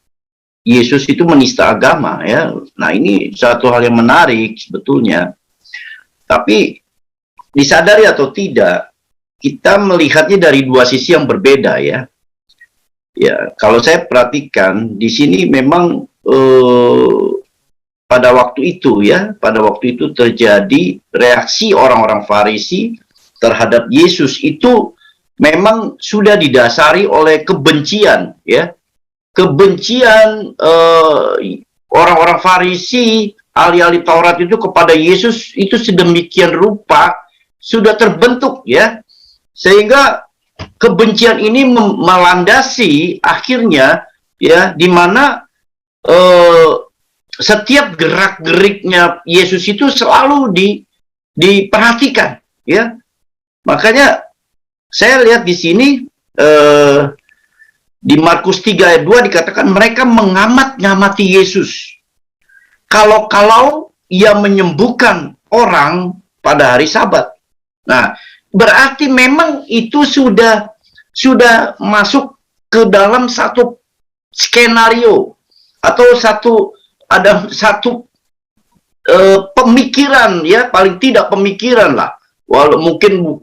Speaker 2: Yesus itu menista agama ya. Nah ini satu hal yang menarik sebetulnya. Tapi disadari atau tidak, kita melihatnya dari dua sisi yang berbeda ya. Ya kalau saya perhatikan di sini memang pada waktu itu ya, pada waktu itu terjadi reaksi orang-orang Farisi terhadap Yesus itu memang sudah didasari oleh kebencian ya. Kebencian orang-orang Farisi, ahli-ahli Taurat itu kepada Yesus itu sedemikian rupa sudah terbentuk ya, sehingga kebencian ini melandasi akhirnya ya, di mana setiap gerak-geriknya Yesus itu selalu diperhatikan ya. Makanya saya lihat di sini di Markus 3 ayat 2 dikatakan mereka mengamat-ngamati Yesus. Kalau ia menyembuhkan orang pada hari Sabat. Nah, berarti memang itu sudah masuk ke dalam satu skenario atau ada satu pemikiran ya, paling tidak pemikiran lah. Walau mungkin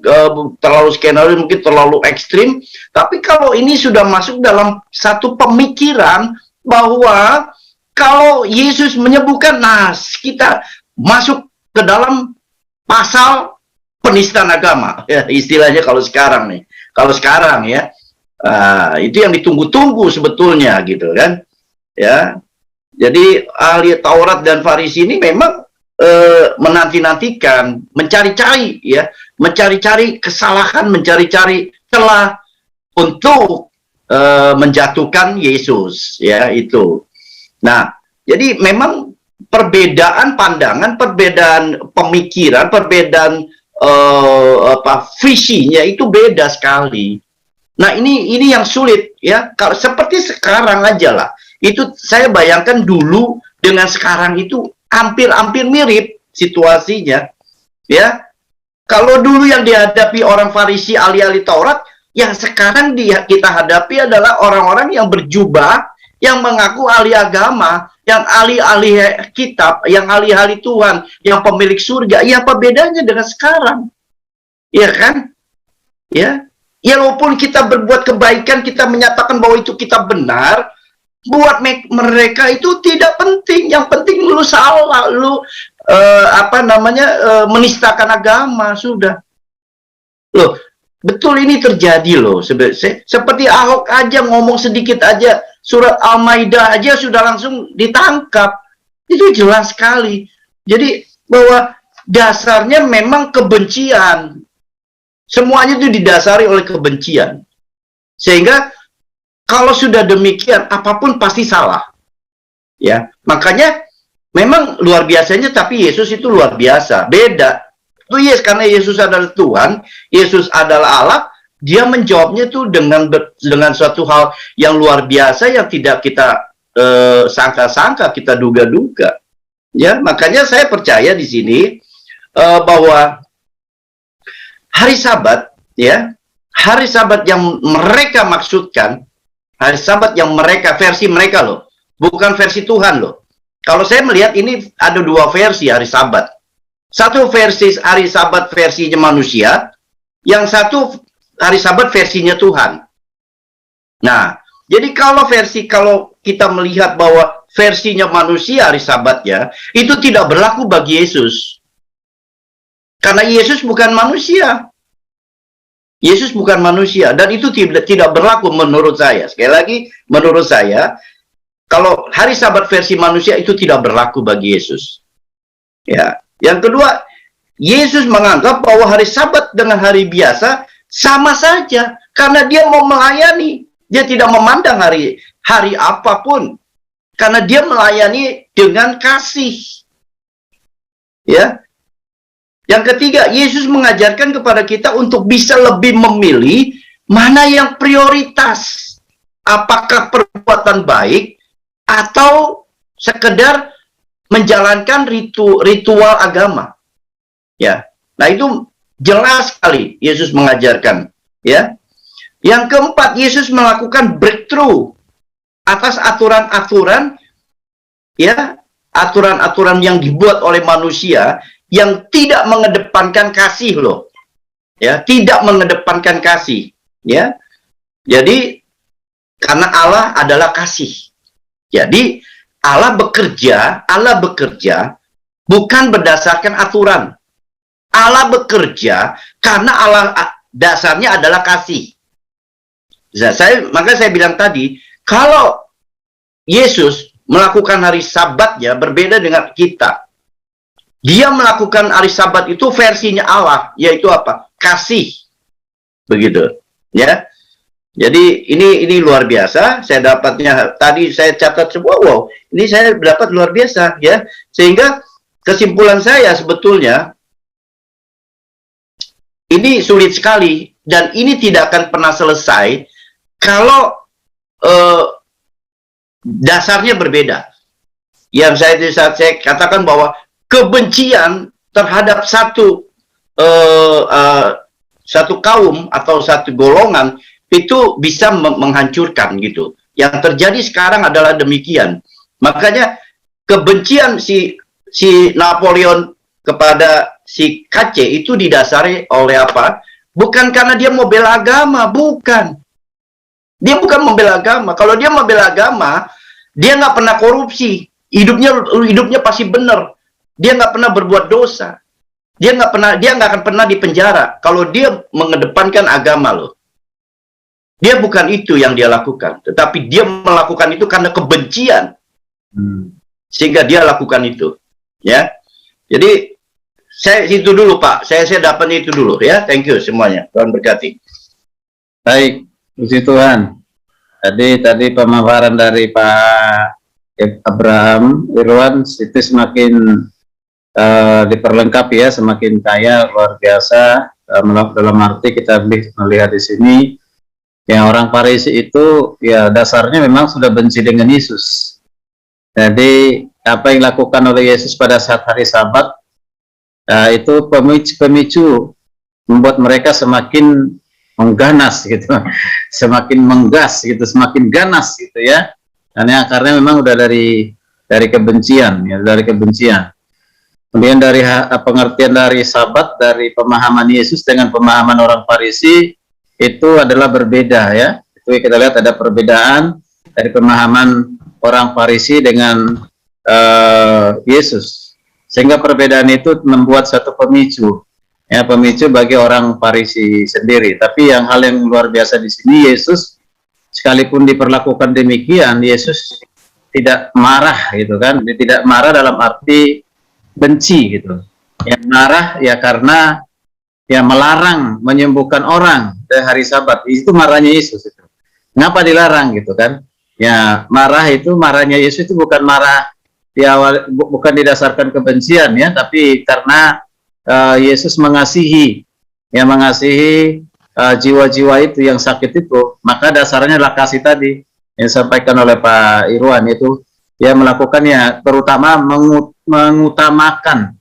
Speaker 2: terlalu skenario, mungkin terlalu ekstrim, tapi kalau ini sudah masuk dalam satu pemikiran bahwa kalau Yesus menyembuhkan, nah kita masuk ke dalam pasal penistaan agama, ya, istilahnya kalau sekarang nih, ya, itu yang ditunggu-tunggu sebetulnya gitu kan, ya. Jadi ahli Taurat dan Farisi ini memang menanti-nantikan, mencari-cari ya, mencari-cari kesalahan, mencari-cari celah untuk menjatuhkan Yesus ya itu. Nah, jadi memang perbedaan pandangan, perbedaan pemikiran, perbedaan visinya itu beda sekali. Nah, ini yang sulit ya. Kalau seperti sekarang aja lah. Itu saya bayangkan dulu dengan sekarang itu hampir mirip situasinya, ya. Kalau dulu yang dihadapi orang Farisi ahli-ahli Taurat, yang sekarang kita hadapi adalah orang-orang yang berjubah, yang mengaku ahli agama, yang ahli-ahli kitab, yang ahli-ahli Tuhan, yang pemilik surga. Ya, apa bedanya dengan sekarang? Ya kan? Ya, walaupun kita berbuat kebaikan, kita menyatakan bahwa itu kita benar, buat mereka itu tidak penting. Yang penting lu salah, lu menistakan agama, sudah. Loh, betul ini terjadi loh. Seperti Ahok aja ngomong sedikit aja, surat Al-Maidah aja sudah langsung ditangkap. Itu jelas sekali. Jadi bahwa dasarnya memang kebencian. Semuanya itu didasari oleh kebencian. Sehingga kalau sudah demikian, apapun pasti salah. Ya, makanya memang luar biasanya, tapi Yesus itu luar biasa. Beda. Itu karena Yesus adalah Tuhan, Yesus adalah Allah, dia menjawabnya tuh dengan suatu hal yang luar biasa yang tidak kita sangka-sangka, kita duga-duga. Ya, makanya saya percaya di sini bahwa hari Sabat, ya, hari Sabat yang mereka maksudkan, hari Sabat yang versi mereka loh, bukan versi Tuhan loh. Kalau saya melihat ini ada dua versi hari Sabat. Satu versi hari Sabat versinya manusia, yang satu hari Sabat versinya Tuhan. Nah, jadi kalau kita melihat bahwa versinya manusia hari Sabatnya, itu tidak berlaku bagi Yesus. Karena Yesus bukan manusia. Yesus bukan manusia, dan itu tidak berlaku menurut saya. Sekali lagi, menurut saya, kalau hari Sabat versi manusia itu tidak berlaku bagi Yesus. Ya. Yang kedua, Yesus menganggap bahwa hari Sabat dengan hari biasa sama saja, karena dia mau melayani. Dia tidak memandang hari apapun, karena dia melayani dengan kasih. Ya. Yang ketiga, Yesus mengajarkan kepada kita untuk bisa lebih memilih mana yang prioritas. Apakah perbuatan baik atau sekedar menjalankan ritual agama. Ya. Nah, itu jelas sekali Yesus mengajarkan, ya. Yang keempat, Yesus melakukan breakthrough atas aturan-aturan, ya, aturan-aturan yang dibuat oleh manusia yang tidak mengedepankan kasih loh. Ya, tidak mengedepankan kasih, ya. Jadi karena Allah adalah kasih. Jadi Allah bekerja bukan berdasarkan aturan. Allah bekerja karena Allah dasarnya adalah kasih. Maka saya bilang tadi, kalau Yesus melakukan hari Sabatnya berbeda dengan kita. Dia melakukan hari Sabat itu versinya Allah, yaitu apa? Kasih. Begitu, ya. Jadi ini luar biasa. Saya dapatnya tadi saya catat semua. Wow, ini saya dapat luar biasa, ya. Sehingga kesimpulan saya sebetulnya ini sulit sekali, dan ini tidak akan pernah selesai kalau dasarnya berbeda. Yang saya katakan bahwa kebencian terhadap satu kaum atau satu golongan itu bisa menghancurkan gitu. Yang terjadi sekarang adalah demikian. Makanya kebencian si Napoleon kepada si KC itu didasari oleh apa? Bukan karena dia mau bela agama, bukan. Dia bukan membela agama. Kalau dia membela agama, dia nggak pernah korupsi. Hidupnya pasti benar. Dia nggak pernah berbuat dosa. Dia nggak akan pernah dipenjara kalau dia mengedepankan agama loh. Dia bukan itu yang dia lakukan, tetapi dia melakukan itu karena kebencian. Sehingga dia lakukan itu, ya. Jadi saya itu dulu Pak, saya dapatnya itu dulu ya. Thank you semuanya, Tuhan berkati.
Speaker 1: Baik, puji Tuhan. Tadi pemaparan dari Pak Abraham Irwan itu semakin diperlengkapi ya, semakin kaya, luar biasa. Dalam arti kita melihat di sini yang orang Farisi itu ya dasarnya memang sudah benci dengan Yesus. Jadi apa yang dilakukan oleh Yesus pada saat hari Sabat itu pemicu membuat mereka semakin mengganas gitu, semakin menggas gitu, semakin ganas gitu ya. Karena memang udah dari kebencian ya, dari kebencian. Kemudian dari pengertian dari Sabat, dari pemahaman Yesus dengan pemahaman orang Farisi itu adalah berbeda ya. Itu kita lihat ada perbedaan dari pemahaman orang Farisi dengan Yesus. Sehingga perbedaan itu membuat satu pemicu bagi orang Farisi sendiri. Tapi hal yang luar biasa di sini, Yesus sekalipun diperlakukan demikian, Yesus tidak marah gitu kan. Dia tidak marah dalam arti benci gitu. Yang marah ya karena ya melarang menyembuhkan orang dari hari Sabat. Itu marahnya Yesus itu. Ngapa dilarang gitu kan? Ya marahnya Yesus itu bukan marah bukan didasarkan kebencian ya, tapi karena Yesus mengasihi jiwa-jiwa itu yang sakit itu, maka dasarnya adalah kasih tadi yang disampaikan oleh Pak Irwan, itu dia melakukannya terutama mengutamakan,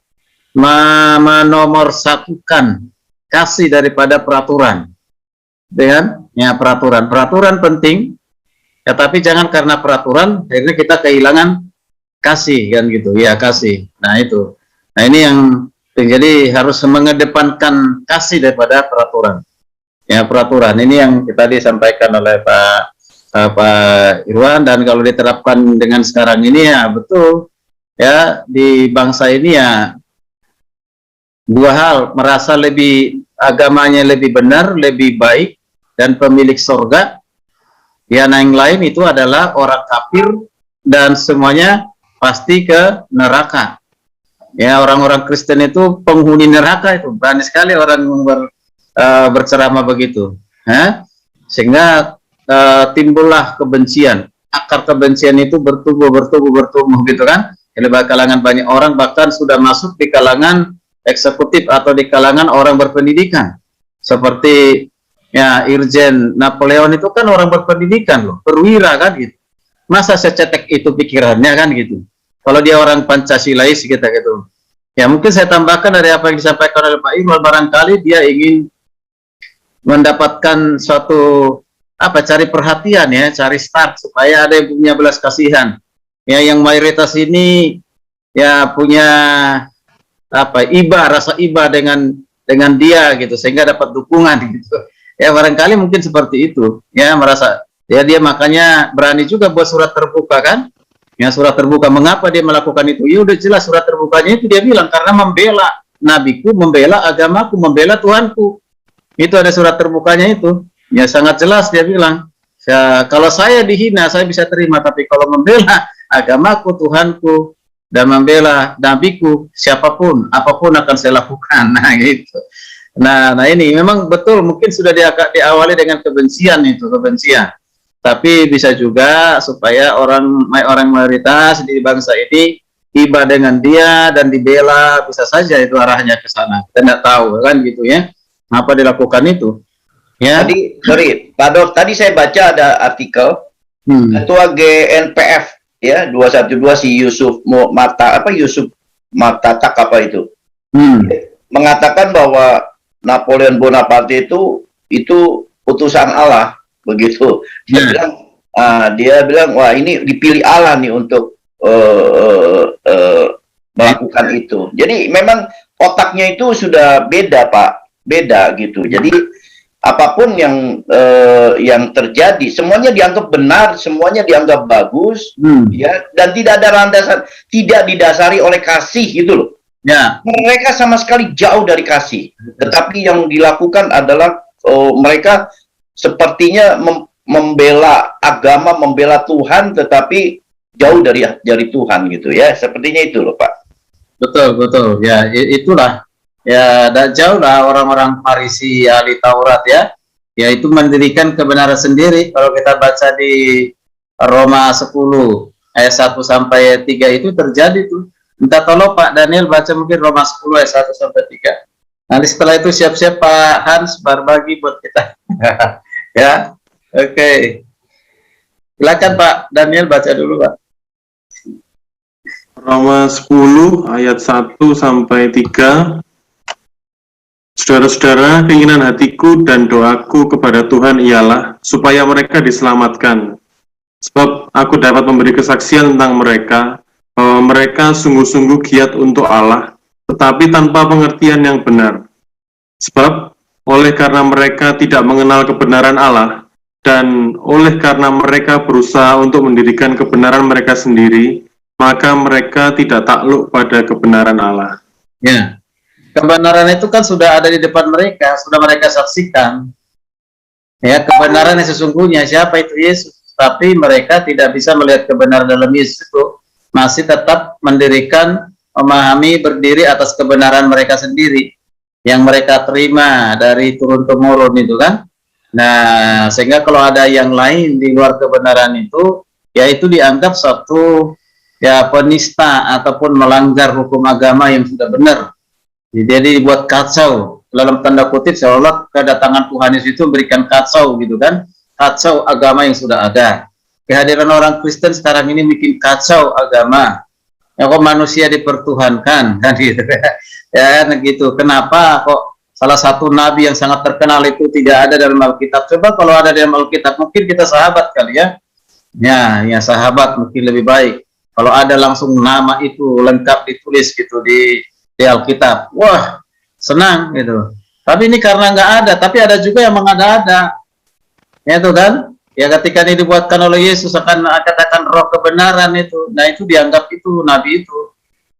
Speaker 1: menomorsatukan kasih daripada peraturan. Dengan peraturan penting, ya, tapi jangan karena peraturan akhirnya kita kehilangan kasih kan gitu ya, kasih. Nah itu, ini yang jadi harus mengedepankan kasih daripada peraturan. Ya, peraturan ini yang tadi disampaikan oleh Pak Irwan, dan kalau diterapkan dengan sekarang ini ya betul ya, di bangsa ini ya dua hal, merasa agamanya lebih benar, lebih baik dan pemilik surga. Ya, yang lain itu adalah orang kafir dan semuanya pasti ke neraka. Ya, orang-orang Kristen itu penghuni neraka, itu berani sekali orang berceramah begitu. Sehingga timbullah kebencian. Akar kebencian itu bertumbuh gitu kan. Di kalangan banyak orang, bahkan sudah masuk di kalangan eksekutif atau di kalangan orang berpendidikan. Seperti ya Irjen Napoleon itu kan orang berpendidikan loh, perwira kan gitu. Masa secetek itu pikirannya kan gitu. Kalau dia orang Pancasilais kita gitu. Ya mungkin saya tambahkan dari apa yang disampaikan oleh Pak Irwan, barangkali dia ingin mendapatkan suatu cari perhatian ya, cari start supaya ada yang punya belas kasihan. Ya, yang mayoritas ini ya punya rasa iba dengan dia gitu, sehingga dapat dukungan gitu. Ya barangkali mungkin seperti itu. Ya, merasa ya dia makanya berani juga buat surat terbuka kan? Ya, surat terbuka. Mengapa dia melakukan itu? Ya udah jelas surat terbukanya itu dia bilang karena membela nabiku, membela agamaku, membela Tuhanku. Itu ada surat terbukanya itu. Ya sangat jelas dia bilang. Ya, kalau saya dihina saya bisa terima, tapi kalau membela agamaku, Tuhanku, dan membela nabiku, siapapun, apapun akan saya lakukan. Nah gitu. Nah ini memang betul, mungkin sudah diawali dengan kebencian itu, kebencian. Tapi bisa juga supaya orang mayoritas di bangsa ini iba dengan dia dan dibela, bisa saja itu arahnya ke sana. Kita tidak tahu kan gitu ya. Apa dilakukan itu? Ya.
Speaker 2: Tadi, Pak Dok, tadi saya baca ada artikel Ketua GNPF ya 212 si Yusuf Matatak apa itu mengatakan bahwa Napoleon Bonaparte itu utusan Allah begitu. Dia bilang wah ini dipilih Allah nih untuk melakukan itu. Jadi memang otaknya itu sudah beda Pak, beda gitu. Jadi apapun yang terjadi semuanya dianggap benar, semuanya dianggap bagus, ya, dan tidak ada landasan, tidak didasari oleh kasih gitu loh. Ya. Mereka sama sekali jauh dari kasih. Tetapi yang dilakukan adalah mereka sepertinya membela agama, membela Tuhan, tetapi jauh dari Tuhan gitu ya. Sepertinya itu loh Pak.
Speaker 1: Betul. Ya itulah. Ya, jauh lah orang-orang Farisi ahli Taurat ya. Ya itu mendirikan kebenaran sendiri. Kalau kita baca di Roma 10 ayat 1 sampai 3 itu terjadi tuh. Minta tolong Pak Daniel baca mungkin Roma 10 ayat 1 sampai 3. Nanti setelah itu siap-siap Pak Hans berbagi buat kita. Ya. Oke. Silakan Pak Daniel baca dulu Pak.
Speaker 4: Roma 10 ayat 1 sampai 3. Saudara-saudara, keinginan hatiku dan doaku kepada Tuhan ialah supaya mereka diselamatkan. Sebab aku dapat memberi kesaksian tentang mereka, bahwa mereka sungguh-sungguh giat untuk Allah, tetapi tanpa pengertian yang benar. Sebab oleh karena mereka tidak mengenal kebenaran Allah, dan oleh karena mereka berusaha untuk mendirikan kebenaran mereka sendiri, maka mereka tidak takluk pada kebenaran Allah.
Speaker 1: Ya, kebenaran itu kan sudah ada di depan mereka, sudah mereka saksikan. Ya, kebenaran yang sesungguhnya siapa itu Yesus. Tapi mereka tidak bisa melihat kebenaran dalam Yesus itu, masih tetap mendirikan, memahami, berdiri atas kebenaran mereka sendiri yang mereka terima dari turun-temurun itu kan. Nah, sehingga kalau ada yang lain di luar kebenaran itu, ya itu dianggap suatu ya penista ataupun melanggar hukum agama yang sudah benar. Jadi dibuat kacau dalam tanda kutip, seolah kedatangan Tuhan Yesus itu memberikan kacau gitu kan, kacau agama yang sudah ada. Kehadiran orang Kristen sekarang ini bikin kacau agama. Ya kok manusia dipertuhankan kan gitu. Ya gitu. Kenapa kok salah satu nabi yang sangat terkenal itu tidak ada dalam Alkitab? Coba kalau ada dalam Alkitab, mungkin kita sahabat kali ya. Ya sahabat mungkin lebih baik. Kalau ada langsung nama itu lengkap ditulis gitu di Alkitab. Wah, senang gitu. Tapi ini karena nggak ada, tapi ada juga yang mengada-ada. Ya itu kan? Ya ketika ini dibuatkan oleh Yesus akan katakan roh kebenaran itu. Nah itu dianggap itu nabi itu.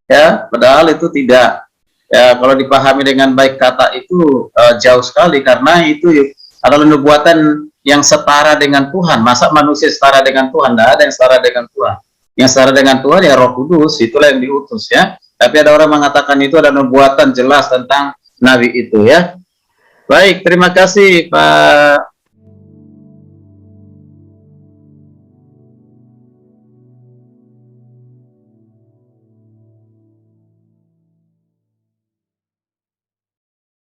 Speaker 1: Ya, padahal itu tidak. Ya kalau dipahami dengan baik kata itu jauh sekali, karena itu adalah nubuatan yang setara dengan Tuhan. Masa manusia setara dengan Tuhan? Tidak ada yang setara dengan Tuhan. Yang setara dengan Tuhan ya Roh Kudus, itulah yang diutus ya. Tapi ada orang mengatakan itu ada nubuatan jelas tentang nabi itu ya. Baik, terima kasih Pak